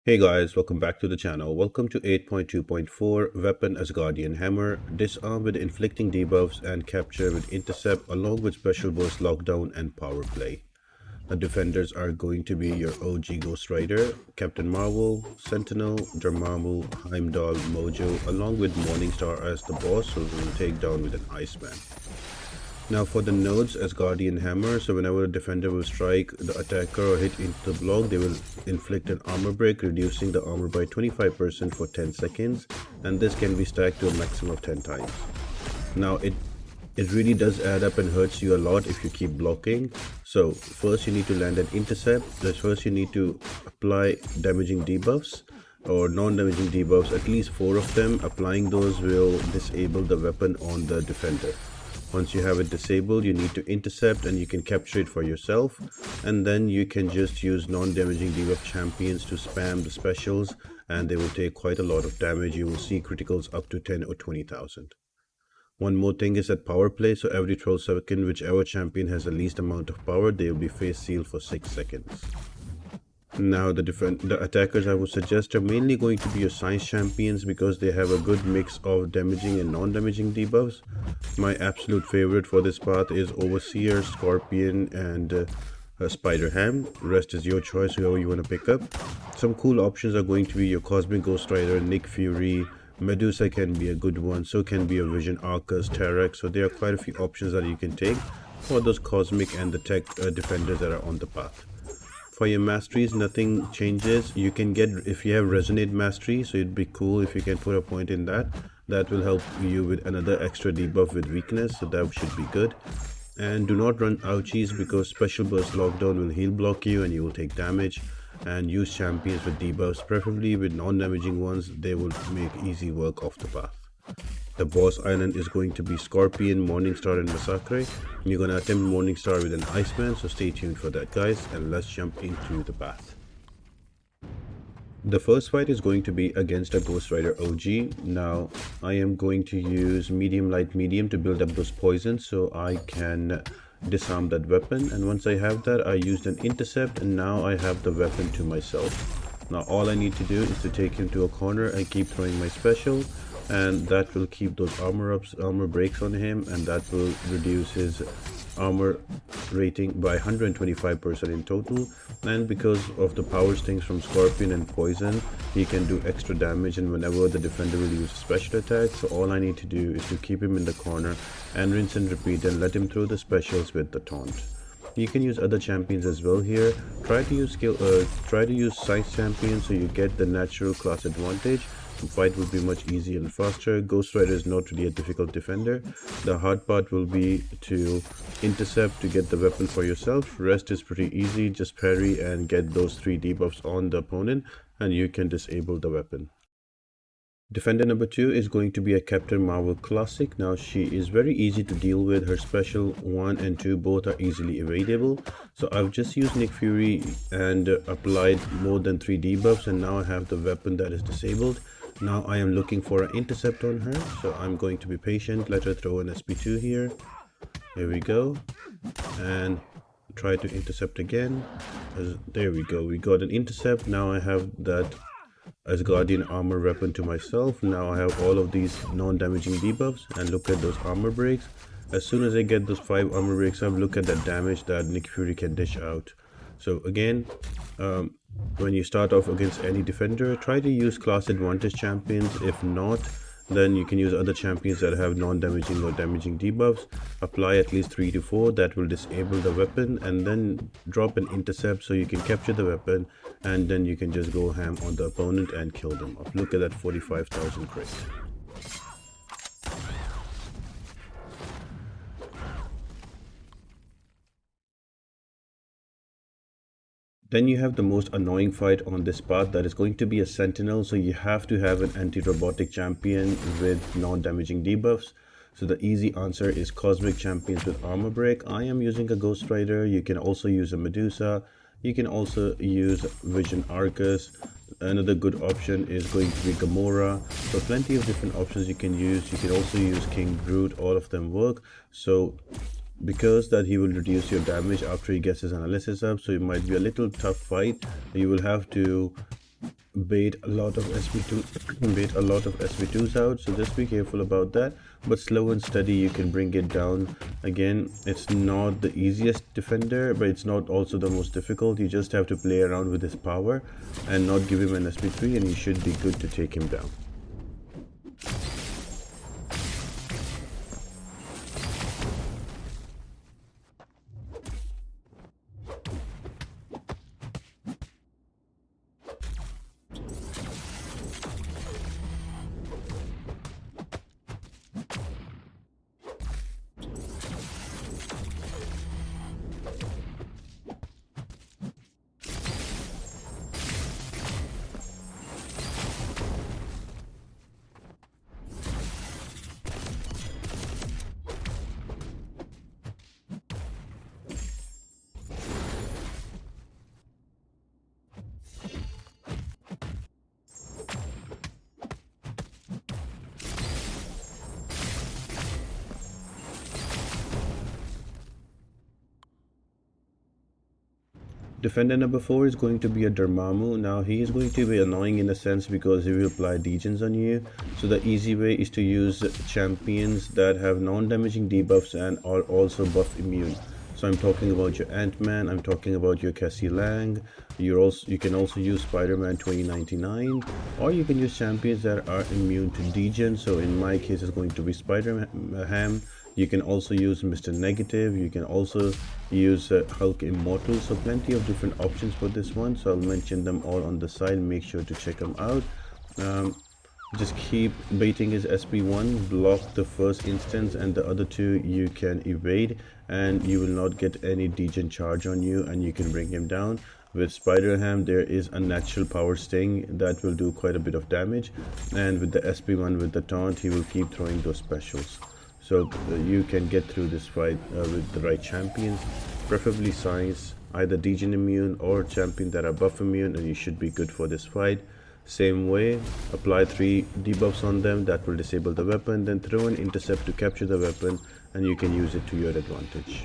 Hey guys, welcome back to the channel. Welcome to 8.2.4 Weapon Asgardian Hammer. Disarm with Inflicting Debuffs and Capture with Intercept along with Special Burst Lockdown and Power Play. The defenders are going to be your OG Ghostrider, Captain Marvel, Sentinel, Dormammu, Heimdall, Mojo along with Morningstar as the boss who will take down with an Iceman. Now for the nodes Asgardian Hammer, so whenever a defender will strike the attacker or hit into the block, they will inflict an armor break, reducing the armor by 25% for 10 seconds, and this can be stacked to a maximum of 10 times. Now it really does add up and hurts you a lot if you keep blocking. So first you need to land an intercept. First you need to apply damaging debuffs or non-damaging debuffs, at least 4 of them. Applying those will disable the weapon on the defender. Once you have it disabled, you need to intercept and you can capture it for yourself, and then you can just use non-damaging debuff champions to spam the specials and they will take quite a lot of damage. You will see criticals up to 10 or 20,000. One more thing is that power play, so every 12 seconds, whichever champion has the least amount of power, they will be face sealed for 6 seconds. Now the attackers I would suggest are mainly going to be your science champions because they have a good mix of damaging and non-damaging debuffs. My absolute favorite for this path is Overseer, Scorpion and Spider Ham. Rest is your choice, whoever you want to pick up. Some cool options are going to be your Cosmic Ghostrider, Nick Fury, Medusa can be a good one, so can be a Vision Arcus, Terex. So there are quite a few options that you can take for those cosmic and the tech defenders that are on the path. For your masteries, nothing changes. You can get, if you have resonate mastery, so it'd be cool if you can put a point in that. That will help you with another extra debuff with weakness, so that should be good. And do not run ouchies because special burst lockdown will heal block you and you will take damage. And use champions with debuffs, preferably with non-damaging ones. They will make easy work off the path. The boss island is going to be Scorpion, Morningstar and Massacre. You're going to attempt Morningstar with an Iceman, so stay tuned for that guys, and let's jump into the path. The first fight is going to be against a Ghostrider OG. Now I am going to use medium, light, medium to build up those poisons so I can disarm that weapon, and once I have that I used an intercept and now I have the weapon to myself. Now all I need to do is to take him to a corner and keep throwing my special, and that will keep those armor breaks on him, and that will reduce his armor rating by 125% in total. And because of the power stings from Scorpion and poison, he can do extra damage and whenever the defender will use a special attack. So all I need to do is to keep him in the corner and rinse and repeat and let him throw the specials with the taunt. You can use other champions as well here. Try to use science champions so you get the natural class advantage. The fight will be much easier and faster. Ghostrider is not really a difficult defender. The hard part will be to intercept to get the weapon for yourself. Rest is pretty easy, just parry and get those 3 debuffs on the opponent and you can disable the weapon. Defender number 2 is going to be a Captain Marvel Classic. Now she is very easy to deal with. Her special 1 and 2 both are easily evadable. So I've just used Nick Fury and applied more than 3 debuffs, and now I have the weapon that is disabled. Now I am looking for an intercept on her, so I'm going to be patient. Let her throw an SP2 here. Here we go. And try to intercept again. There we go. We got an intercept. Now I have that Asgardian armor weapon to myself. Now I have all of these non-damaging debuffs, and look at those armor breaks. As soon as I get those 5 armor breaks up, look at that damage that Nick Fury can dish out. So again, when you start off against any defender, try to use class advantage champions. If not, then you can use other champions that have non-damaging or damaging debuffs. Apply at least 3 to 4, that will disable the weapon, and then drop an intercept so you can capture the weapon, and then you can just go ham on the opponent and kill them off. Look at that 45,000 crit. Then you have the most annoying fight on this path, that is going to be a Sentinel. So you have to have an anti-robotic champion with non-damaging debuffs. So the easy answer is Cosmic champions with armor break. I am using a Ghostrider. You can also use a Medusa. You can also use Vision Arcus. Another good option is going to be Gamora. So plenty of different options you can use. You can also use King Groot. All of them work. So because that he will reduce your damage after he gets his analysis up, so it might be a little tough fight. You will have to bait a lot of SB2 bait a lot of SB2s out, so just be careful about that. But slow and steady you can bring it down. Again, it's not the easiest defender, but it's not also the most difficult. You just have to play around with his power and not give him an SB3, and you should be good to take him down. Defender number 4 is going to be a Dormammu. Now he is going to be annoying in a sense because he will apply degens on you. So the easy way is to use champions that have non-damaging debuffs and are also buff immune. So I'm talking about your Ant-Man, I'm talking about your Cassie Lang. You can also use Spider-Man 2099, or you can use champions that are immune to degen. So in my case it's going to be Spider-Ham. You can also use Mr. Negative, you can also use Hulk Immortal, so plenty of different options for this one. So I'll mention them all on the side, make sure to check them out. Just keep baiting his SB1, block the first instance, and the other two you can evade, and you will not get any degen charge on you, and you can bring him down. With Spider-Ham there is a natural power sting that will do quite a bit of damage, and with the SB1 with the taunt he will keep throwing those specials. So you can get through this fight with the right champions, preferably science, either degen immune or champion that are buff immune, and you should be good for this fight. Same way, apply 3 debuffs on them that will disable the weapon, then throw an intercept to capture the weapon, and you can use it to your advantage.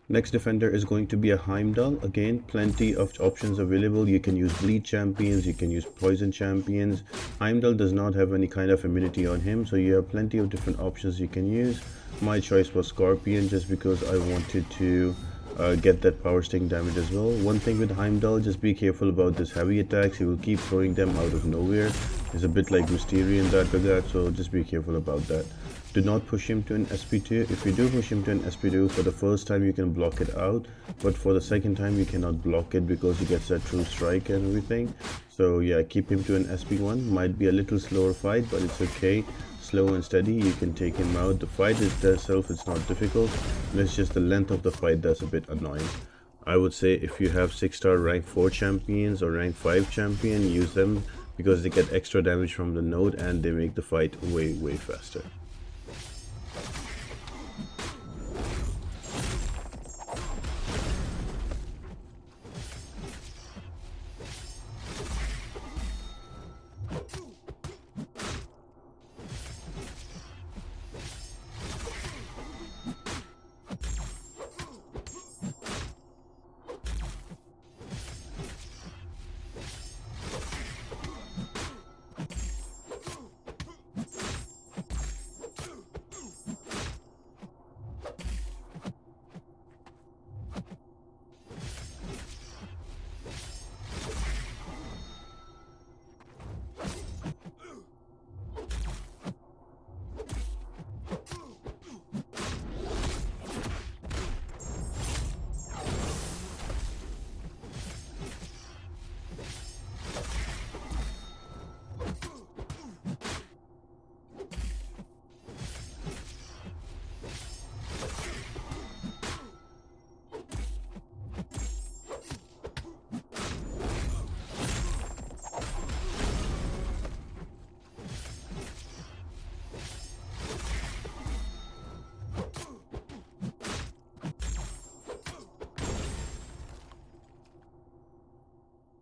Next defender is going to be a Heimdall. Again, plenty of options available. You can use bleed champions, you can use poison champions. Heimdall does not have any kind of immunity on him, so you have plenty of different options you can use. My choice was Scorpion just because I wanted to get that power sting damage as well. One thing with Heimdall, just be careful about this heavy attacks. He will keep throwing them out of nowhere. He's a bit like Mysterio in that regard, so just be careful about that. Do not push him to an SP2. If you do push him to an SP2, for the first time you can block it out, but for the second time you cannot block it because he gets that true strike and everything. So yeah, keep him to an SP1. Might be a little slower fight, but it's okay. Slow and steady, you can take him out. The fight itself is not difficult, it's just the length of the fight that's a bit annoying. I would say if you have 6-star rank 4 champions or rank 5 champion, use them because they get extra damage from the node and they make the fight way faster.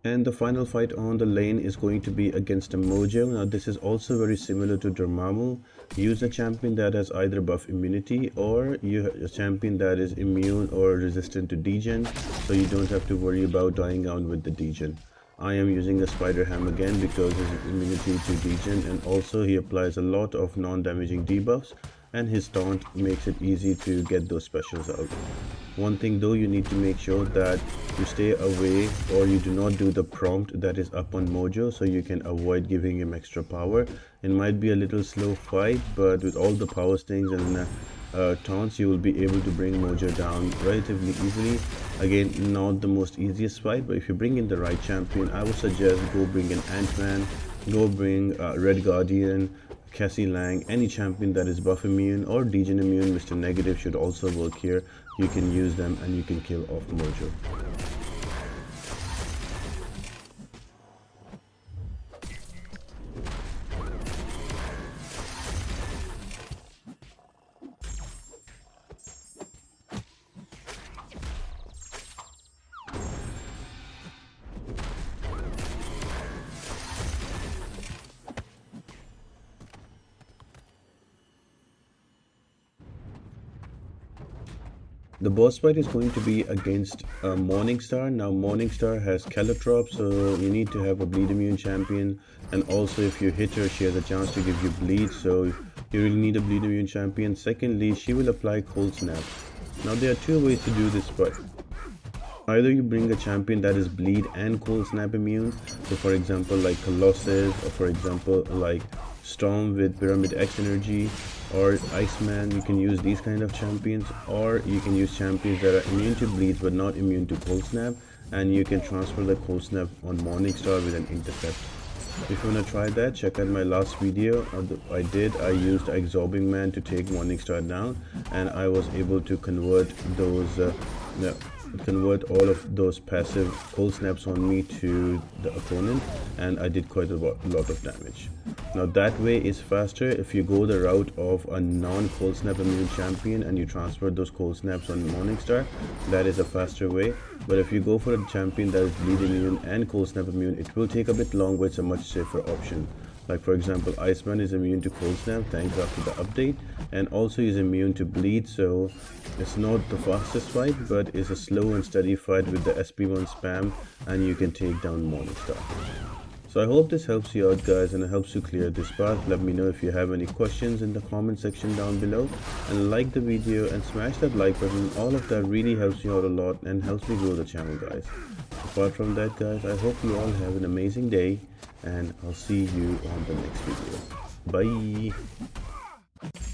And the final fight on the lane is going to be against a Mojo. Now this is also very similar to Dormammu. Use a champion that has either buff immunity, or a champion that is immune or resistant to degen, so you don't have to worry about dying out with the degen. I am using the Spider Ham again because his immunity to degen, and also he applies a lot of non-damaging debuffs, and his taunt makes it easy to get those specials out. One thing though, you need to make sure that you stay away or you do not do the prompt that is up on Mojo, so you can avoid giving him extra power. It might be a little slow fight, but with all the power stings and taunts, you will be able to bring Mojo down relatively easily. Again, not the most easiest fight, but if you bring in the right champion, I would suggest go bring an Ant-Man, go bring Red Guardian, Cassie Lang, any champion that is buff immune or degen immune. Mr. Negative should also work here. You can use them and you can kill off Mojo. The boss fight is going to be against Morningstar. Now Morningstar has Caltrops, so you need to have a bleed immune champion, and also if you hit her, she has a chance to give you bleed, so you really need a bleed immune champion. Secondly, she will apply cold snap. Now there are two ways to do this fight. Either you bring a champion that is bleed and cold snap immune, so for example like Colossus, or for example like Storm with Pyramid X energy, or Iceman. You can use these kind of champions, or you can use champions that are immune to bleeds but not immune to cold snap, and you can transfer the cold snap on Morningstar with an intercept. If you want to try that, check out my last video. I used Absorbing Man to take Morningstar down, and I was able to convert all of those passive cold snaps on me to the opponent, and I did quite a lot of damage. Now that way is faster. If you go the route of a non-cold snap immune champion and you transfer those cold snaps on Morningstar, that is a faster way. But if you go for a champion that is bleed immune and cold snap immune, it will take a bit longer. It's a much safer option. Like for example, Iceman is immune to cold snap thanks after the update, and also is immune to bleed, so it's not the fastest fight, but it's a slow and steady fight with the SP1 spam, and you can take down Morningstar. So I hope this helps you out guys, and it helps you clear this path. Let me know if you have any questions in the comment section down below, and like the video and smash that like button. All of that really helps you out a lot and helps me grow the channel guys. Apart from that guys, I hope you all have an amazing day, and I'll see you on the next video. Bye.